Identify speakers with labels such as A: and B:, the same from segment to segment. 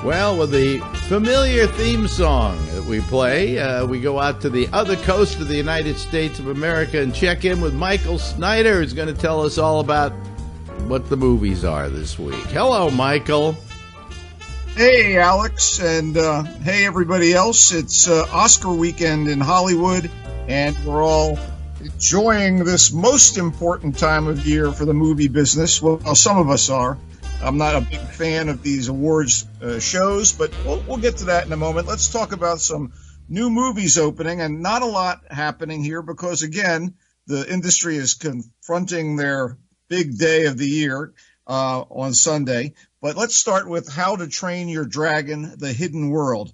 A: Well, with the familiar theme song that we play, we go out to the other coast of the United States of America and check in with Michael Snyder, who's going to tell us all about what the movies are this week. Hello, Michael.
B: Hey, Alex, and hey, everybody else. It's Oscar weekend in Hollywood, and we're all enjoying this most important time of year for the movie business. Well, some of us are. I'm not a big fan of these awards shows, but we'll get to that in a moment. Let's talk about some new movies opening, and not a lot happening here because, again, the industry is confronting their big day of the year on Sunday. But let's start with How to Train Your Dragon, The Hidden World.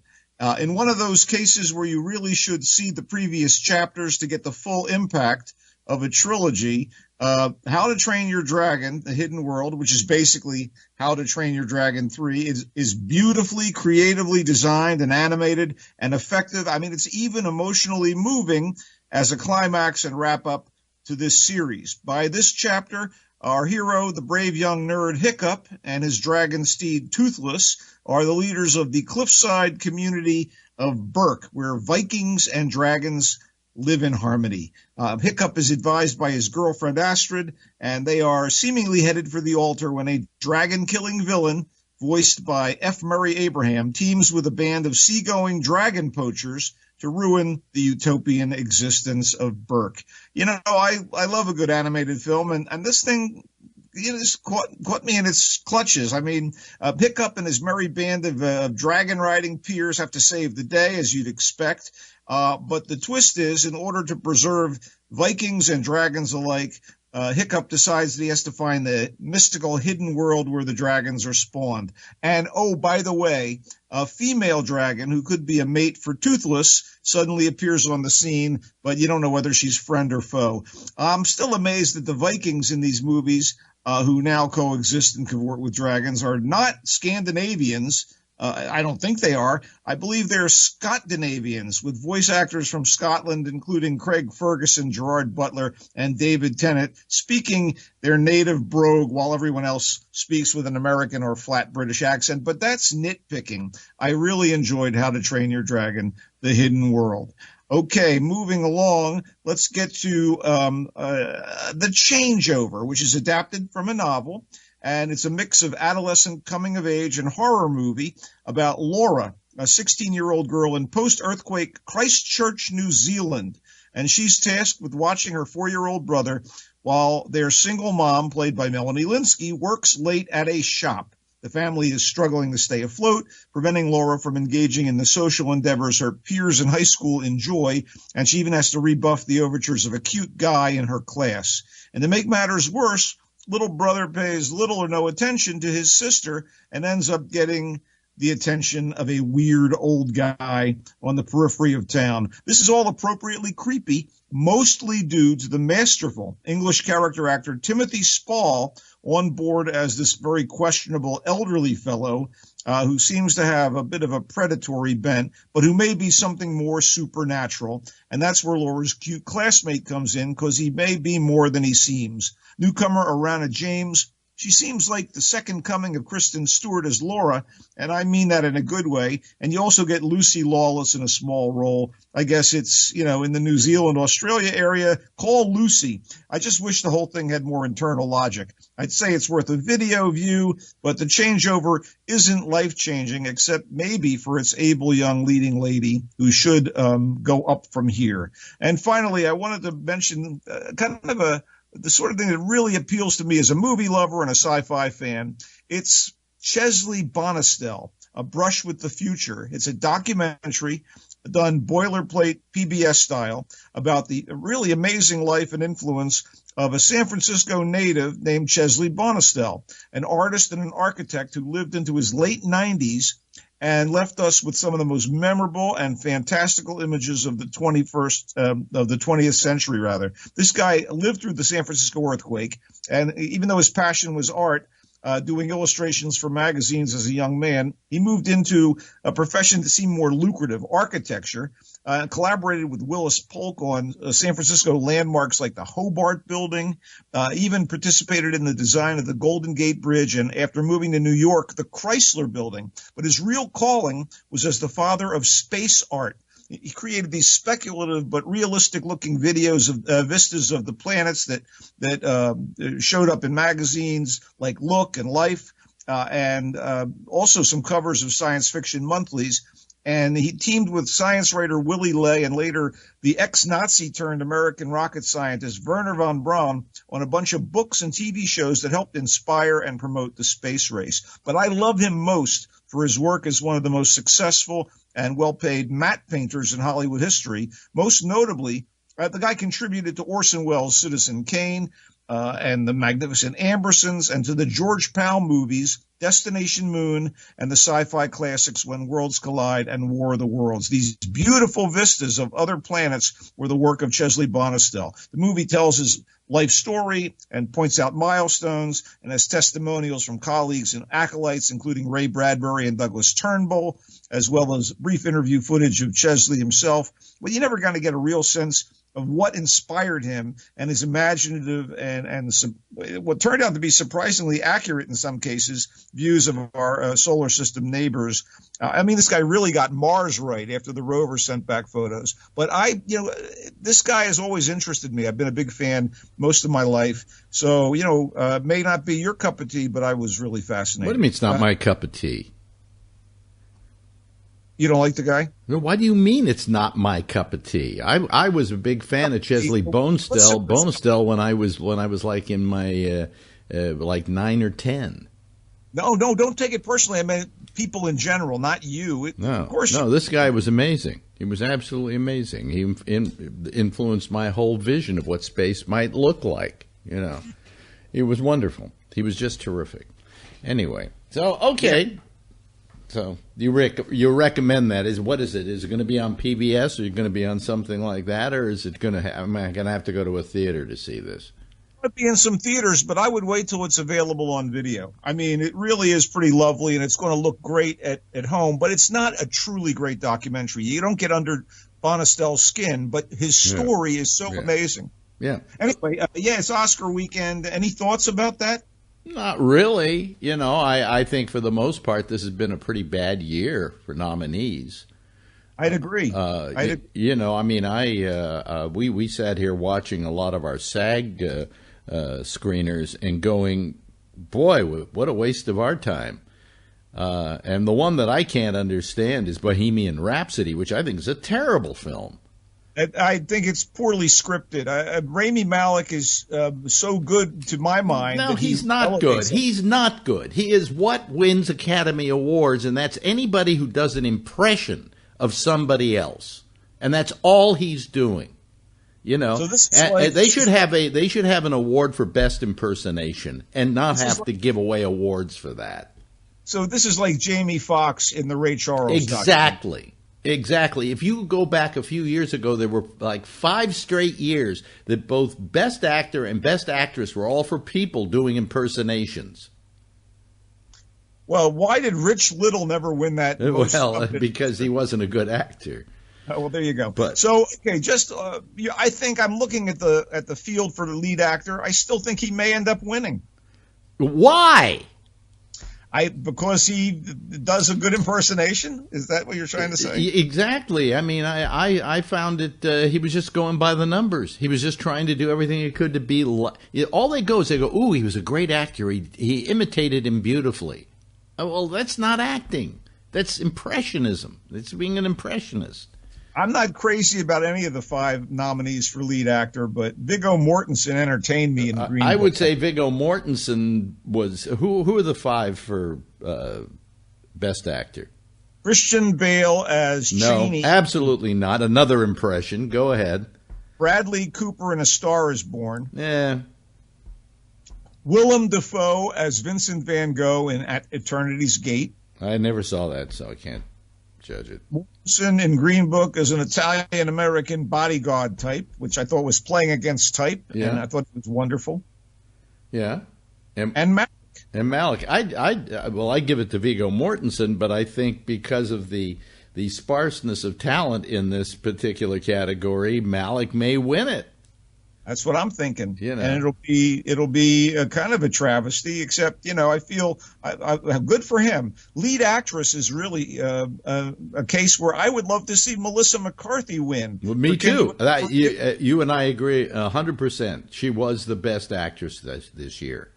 B: In one of those cases where you really should see the previous chapters to get the full impact of a trilogy, How to Train Your Dragon, The Hidden World, which is basically How to Train Your Dragon 3, is beautifully, creatively designed and animated and effective. I mean, it's even emotionally moving as a climax and wrap-up to this series. By this chapter, our hero, the brave young nerd Hiccup, and his dragon steed Toothless are the leaders of the cliffside community of Berk, where Vikings and dragons live in harmony. Hiccup is advised by his girlfriend Astrid, and they are seemingly headed for the altar when a dragon-killing villain, voiced by F. Murray Abraham, teams with a band of seagoing dragon poachers to ruin the utopian existence of Berk. You know, I love a good animated film, and this thing, just caught me in its clutches. I mean, Hiccup and his merry band of dragon-riding peers have to save the day, as you'd expect. But the twist is, in order to preserve Vikings and dragons alike, Hiccup decides that he has to find the mystical hidden world where the dragons are spawned. And, oh, by the way, a female dragon who could be a mate for Toothless suddenly appears on the scene, but you don't know whether she's friend or foe. I'm still amazed that the Vikings in these movies, who now coexist and cavort with dragons, are not Scandinavians. I don't think they are. I believe they're Scandinavians, with voice actors from Scotland, including Craig Ferguson, Gerard Butler, and David Tennant, speaking their native brogue while everyone else speaks with an American or flat British accent. But that's nitpicking. I really enjoyed How to Train Your Dragon, The Hidden World. Okay, moving along, let's get to The Changeover, which is adapted from a novel. And it's a mix of adolescent coming-of-age and horror movie about Laura, a 16-year-old girl in post-earthquake Christchurch, New Zealand. And she's tasked with watching her 4-year-old brother while their single mom, played by Melanie Linsky, works late at a shop. The family is struggling to stay afloat, preventing Laura from engaging in the social endeavors her peers in high school enjoy, and she even has to rebuff the overtures of a cute guy in her class. And to make matters worse, little brother pays little or no attention to his sister and ends up getting the attention of a weird old guy on the periphery of town. This is all appropriately creepy, mostly due to the masterful English character actor Timothy Spall on board as this very questionable elderly fellow who seems to have a bit of a predatory bent, but who may be something more supernatural. And that's where Laura's cute classmate comes in, because he may be more than he seems. Newcomer Arana James, she seems like the second coming of Kristen Stewart as Laura, and I mean that in a good way. And you also get Lucy Lawless in a small role. I guess it's, in the New Zealand, Australia area, call Lucy. I just wish the whole thing had more internal logic. I'd say it's worth a video view, but The Changeover isn't life-changing, except maybe for its able young leading lady who should go up from here. And finally, I wanted to mention the sort of thing that really appeals to me as a movie lover and a sci-fi fan. It's Chesley Bonestell, A Brush with the Future. It's a documentary done boilerplate PBS style about the really amazing life and influence of a San Francisco native named Chesley Bonestell, an artist and an architect who lived into his late 90s and left us with some of the most memorable and fantastical images of the 20th century, rather. This guy lived through the San Francisco earthquake, and even though his passion was art, doing illustrations for magazines as a young man. He moved into a profession that seemed more lucrative, architecture, collaborated with Willis Polk on San Francisco landmarks like the Hobart Building, even participated in the design of the Golden Gate Bridge, and after moving to New York, the Chrysler Building. But his real calling was as the father of space art. He created these speculative but realistic-looking videos of vistas of the planets that showed up in magazines like Look and Life, and also some covers of science fiction monthlies. And he teamed with science writer Willy Ley and later the ex-Nazi turned American rocket scientist Wernher von Braun on a bunch of books and TV shows that helped inspire and promote the space race. But I love him most for his work as one of the most successful and well-paid matte painters in Hollywood history. Most notably, the guy contributed to Orson Welles' Citizen Kane and the Magnificent Ambersons, and to the George Powell movies, Destination Moon, and the sci-fi classics When Worlds Collide and War of the Worlds. These beautiful vistas of other planets were the work of Chesley Bonestell. The movie tells his life story and points out milestones and has testimonials from colleagues and acolytes, including Ray Bradbury and Douglas Turnbull, as well as brief interview footage of Chesley himself. But you're never going to get a real sense of what inspired him and his imaginative and what turned out to be surprisingly accurate in some cases views of our solar system neighbors. I mean, this guy really got Mars right after the rover sent back photos. But this guy has always interested me. I've been a big fan most of my life. So, may not be your cup of tea, but I was really fascinated.
A: What do you mean it's not my cup of tea?
B: You don't like the guy?
A: Why do you mean it's not my cup of tea? I was a big fan of Chesley Bonestell when I was like in my like 9 or 10.
B: No, don't take it personally. I mean, people in general, not you.
A: No, this guy was amazing. He was absolutely amazing. He influenced my whole vision of what space might look like. It was wonderful. He was just terrific. Anyway, so okay. Yeah. So you recommend that? What is it? Is it going to be on PBS, or are you going to be on something like that, or is it going to? Am I going to have to go to a theater to see this?
B: It might be in some theaters, but I would wait till it's available on video. I mean, it really is pretty lovely, and it's going to look great at home. But it's not a truly great documentary. You don't get under Bonestell's skin, but his story is so amazing.
A: Yeah.
B: Anyway, it's Oscar weekend. Any thoughts about that?
A: Not really. I think for the most part, this has been a pretty bad year for nominees.
B: I'd agree.
A: We sat here watching a lot of our SAG screeners and going, boy, what a waste of our time. And the one that I can't understand is Bohemian Rhapsody, which I think is a terrible film.
B: I think it's poorly scripted. Rami Malek is so good to my mind.
A: No, he's not good. He's not good. He is what wins Academy Awards, and that's anybody who does an impression of somebody else, and that's all he's doing.
B: So this is
A: they should have an award for best impersonation and not have to give away awards for that.
B: So this is like Jamie Foxx in the Ray Charles
A: documentary. Exactly. If you go back a few years ago, there were like 5 straight years that both Best Actor and Best Actress were all for people doing impersonations.
B: Well, why did Rich Little never win that?
A: Because he wasn't a good actor.
B: Well, there you go. I think I'm looking at the field for the lead actor. I still think he may end up winning.
A: Why?
B: Because he does a good impersonation? Is that what you're trying to say?
A: Exactly. I mean, I found it, he was just going by the numbers. He was just trying to do everything he could to be, all they go is they go, ooh, he was a great actor. He imitated him beautifully. Oh, well, that's not acting. That's impressionism. It's being an impressionist.
B: I'm not crazy about any of the 5 nominees for lead actor, but Viggo Mortensen entertained me in Green Book.
A: I would say Viggo Mortensen was who are the 5 for best actor?
B: Christian Bale as Cheney.
A: No, absolutely not. Another impression. Go ahead.
B: Bradley Cooper in A Star Is Born.
A: Yeah.
B: Willem Dafoe as Vincent Van Gogh in At Eternity's Gate.
A: I never saw that, so I can't judge it.
B: Mortensen in Green Book as an Italian-American bodyguard type, which I thought was playing against type, and I thought it was wonderful.
A: Yeah.
B: And Maverick
A: And Malik, I give it to Viggo Mortensen, but I think because of the sparseness of talent in this particular category, Malik may win it.
B: That's what I'm thinking.
A: You know.
B: And it'll be a kind of a travesty, except, I feel good for him. Lead actress is really a case where I would love to see Melissa McCarthy win.
A: Well, me too. You and I agree 100%. She was the best actress this year.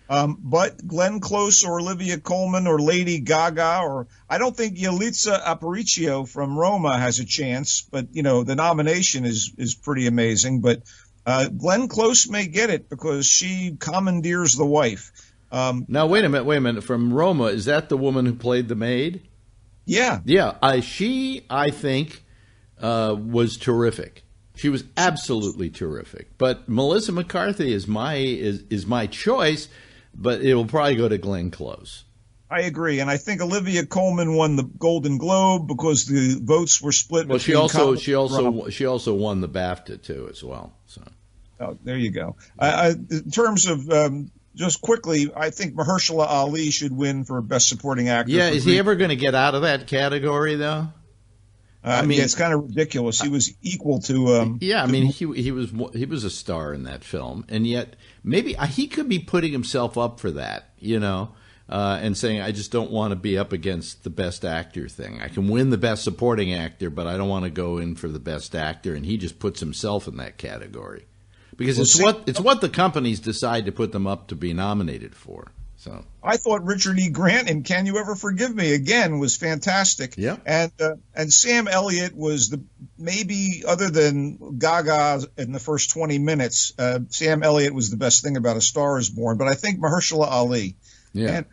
B: But Glenn Close or Olivia Colman or Lady Gaga, or I don't think Yalitza Aparicio from Roma has a chance, but, the nomination is pretty amazing. But Glenn Close may get it because she commandeers the wife.
A: Now, wait a minute. From Roma, is that the woman who played the maid?
B: Yeah.
A: Yeah. She, I think, was terrific. She was absolutely terrific. But Melissa McCarthy is my choice, but it will probably go to Glenn Close.
B: I agree, and I think Olivia Colman won the Golden Globe because the votes were split.
A: Well, she also won the BAFTA too as well. So,
B: there you go. In terms of just quickly, I think Mahershala Ali should win for Best Supporting Actor.
A: Yeah, is he ever going to get out of that category though?
B: It's kind of ridiculous. He was equal to.
A: He was a star in that film, and yet maybe he could be putting himself up for that, and saying, I just don't want to be up against the Best Actor thing. I can win the Best Supporting Actor, but I don't want to go in for the Best Actor, and he just puts himself in that category because it's what the companies decide to put them up to be nominated for. So
B: I thought Richard E. Grant in Can You Ever Forgive Me again was fantastic.
A: Yeah,
B: and Sam Elliott was maybe other than Gaga in the first 20 minutes. Sam Elliott was the best thing about A Star Is Born, but I think Mahershala Ali.
A: Yeah,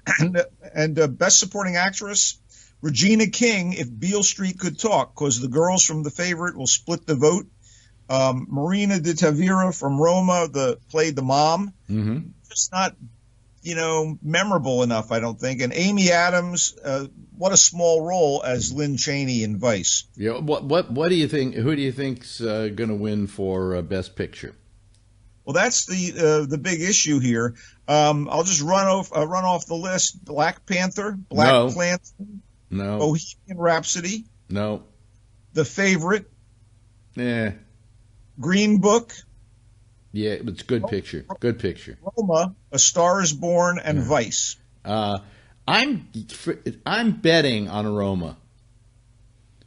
B: and Best Supporting Actress, Regina King, If Beale Street Could Talk, because the girls from The Favorite will split the vote. Marina de Tavira from Roma played the mom.
A: Mm-hmm.
B: Just not, memorable enough, I don't think. And Amy Adams, what a small role as Lynn Chaney in Vice.
A: Yeah. What do you think? Who do you think's going to win for Best Picture?
B: Well, that's the big issue here. I'll just run off the list. Black Panther, Klansman,
A: no,
B: Bohemian Rhapsody,
A: no,
B: The Favorite,
A: yeah,
B: Green Book,
A: yeah, it's a good picture. Good picture.
B: Roma, A Star Is Born, and Vice.
A: I'm betting on Roma.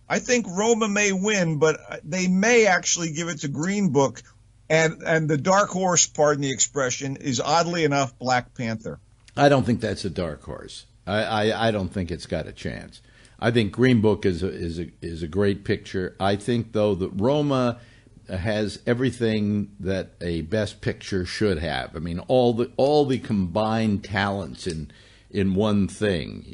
B: I think Roma may win, but they may actually give it to Green Book. And the dark horse, pardon the expression, is oddly enough Black Panther.
A: I don't think that's a dark horse. I don't think it's got a chance. I think Green Book is a great picture. I think though that Roma has everything that a Best Picture should have. I mean, all the combined talents in one thing.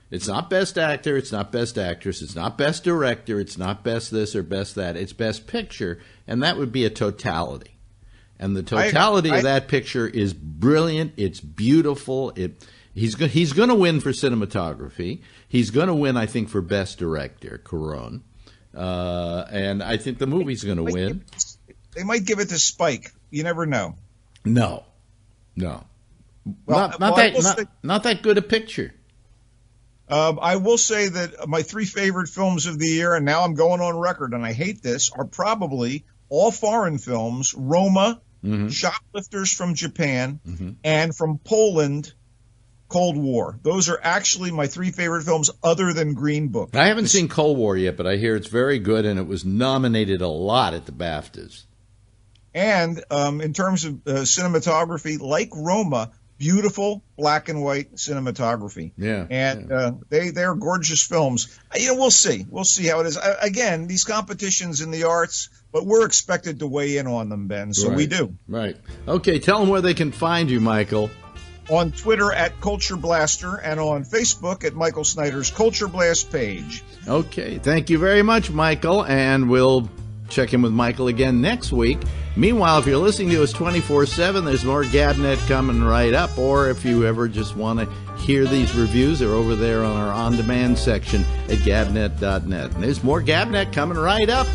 A: It's not Best Actor, it's not Best Actress, it's not Best Director, it's not Best this or Best that. It's Best Picture, and that would be a totality. And the totality of that picture is brilliant. It's beautiful. He's going to win for cinematography. He's going to win, I think, for Best Director, Cuarón. And I think the movie's going to win.
B: They might give it to Spike. You never know.
A: No. Well, not that good a picture.
B: I will say that my three favorite films of the year, and now I'm going on record, and I hate this, are probably all foreign films: Roma, Shoplifters from Japan, and from Poland, Cold War. Those are actually my three favorite films other than Green Book.
A: I haven't seen Cold War yet, but I hear it's very good, and it was nominated a lot at the BAFTAs. And
B: in terms of cinematography, like Roma, beautiful black and white cinematography.
A: Yeah.
B: And they're gorgeous films. We'll see. We'll see how it is. Again, these competitions in the arts, but we're expected to weigh in on them, Ben, so we do.
A: Right. Okay, tell them where they can find you, Michael.
B: On Twitter at Culture Blaster and on Facebook at Michael Snyder's Culture Blast page.
A: Okay, thank you very much, Michael, and we'll check in with Michael again next week. Meanwhile, if you're listening to us 24/7, there's more GABNet coming right up. Or if you ever just want to hear these reviews, they're over there on our on-demand section at gabnet.net. And there's more GABNet coming right up.